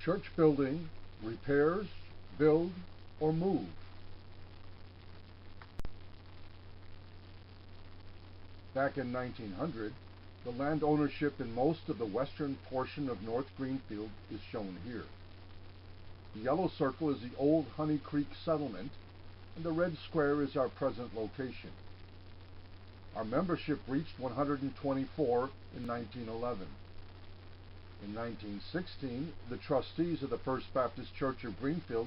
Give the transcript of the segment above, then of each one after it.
Church building, repairs, build, or move. Back in 1900, the land ownership in most of the western portion of North Greenfield is shown here. The yellow circle is the old Honey Creek settlement, and the red square is our present location. Our membership reached 124 in 1911. In 1916, the trustees of the First Baptist Church of Greenfield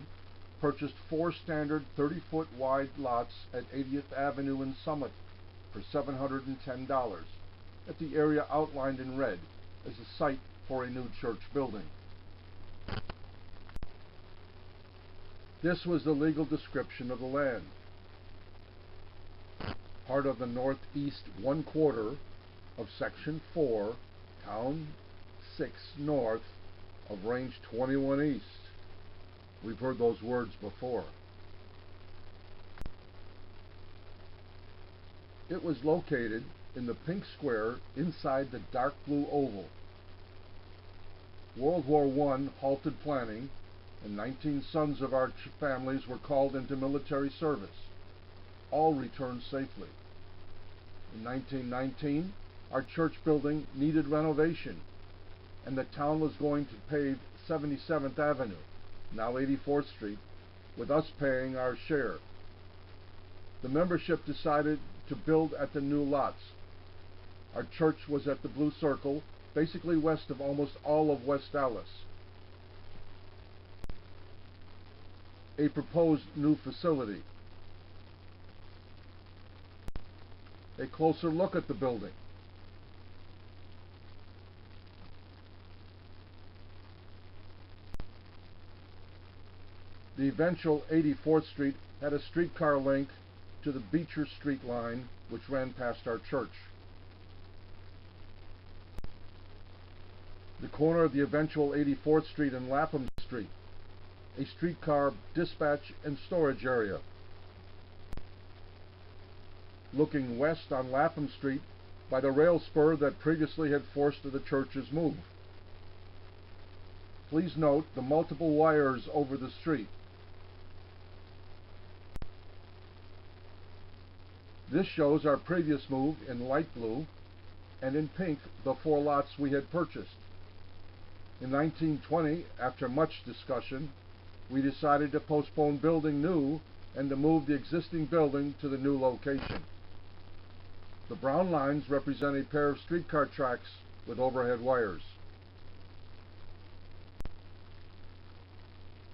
purchased 4 standard 30-foot wide lots at 80th Avenue in Summit for $710 at the area outlined in red as a site for a new church building. This was the legal description of the land. Part of the northeast 1/4 of Section 4, Town 6 North of Range 21 East. We've heard those words before. It was located in the pink square inside the dark blue oval. World War I halted planning, and 19 sons of our families were called into military service. All returned safely. In 1919, our church building needed renovation, and the town was going to pave 77th Avenue, now 84th Street, with us paying our share. The membership decided to build at the new lots. Our church was at the blue circle, basically west of almost all of West Allis. A proposed new facility. A closer look at the building. The eventual 84th Street had a streetcar link to the Beecher Street line, which ran past our church. The corner of the eventual 84th Street and Lapham Street, a streetcar dispatch and storage area. Looking west on Lapham Street by the rail spur that previously had forced the church's move. Please note the multiple wires over the street. This shows our previous move in light blue, and in pink the 4 lots we had purchased. In 1920, after much discussion, we decided to postpone building new and to move the existing building to the new location. The brown lines represent a pair of streetcar tracks with overhead wires.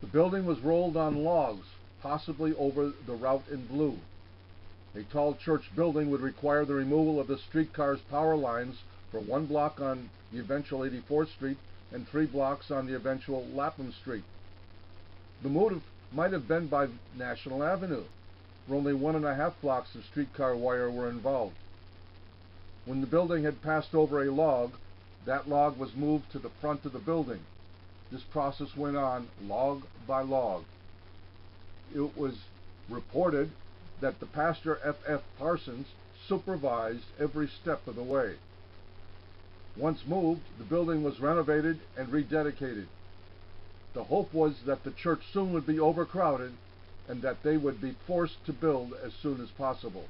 The building was rolled on logs, possibly over the route in blue. A tall church building would require the removal of the streetcar's power lines for 1 block on the eventual 84th Street and 3 blocks on the eventual Lapham Street. The motive might have been by National Avenue, where only 1.5 blocks of streetcar wire were involved. When the building had passed over a log, that log was moved to the front of the building. This process went on log by log. It was reported that the pastor F.F. Parsons supervised every step of the way. Once moved, the building was renovated and rededicated. The hope was that the church soon would be overcrowded and that they would be forced to build as soon as possible.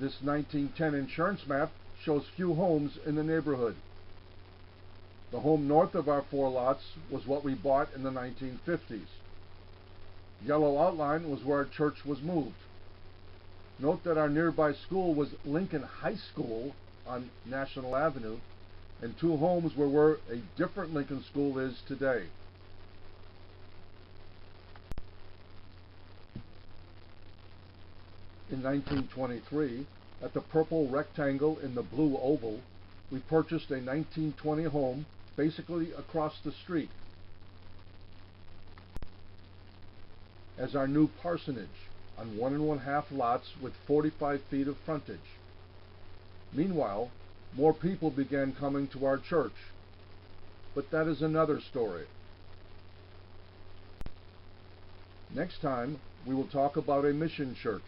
This 1910 insurance map shows few homes in the neighborhood. The home north of our 4 lots was what we bought in the 1950s. Yellow outline was where our church was moved. Note that our nearby school was Lincoln High School on National Avenue, and 2 homes were where a different Lincoln school is today. In 1923, at the purple rectangle in the blue oval, we purchased a 1920 home basically across the street as our new parsonage on 1 1/2 lots with 45 feet of frontage. Meanwhile, more people began coming to our church, but that is another story. Next time, we will talk about a mission church.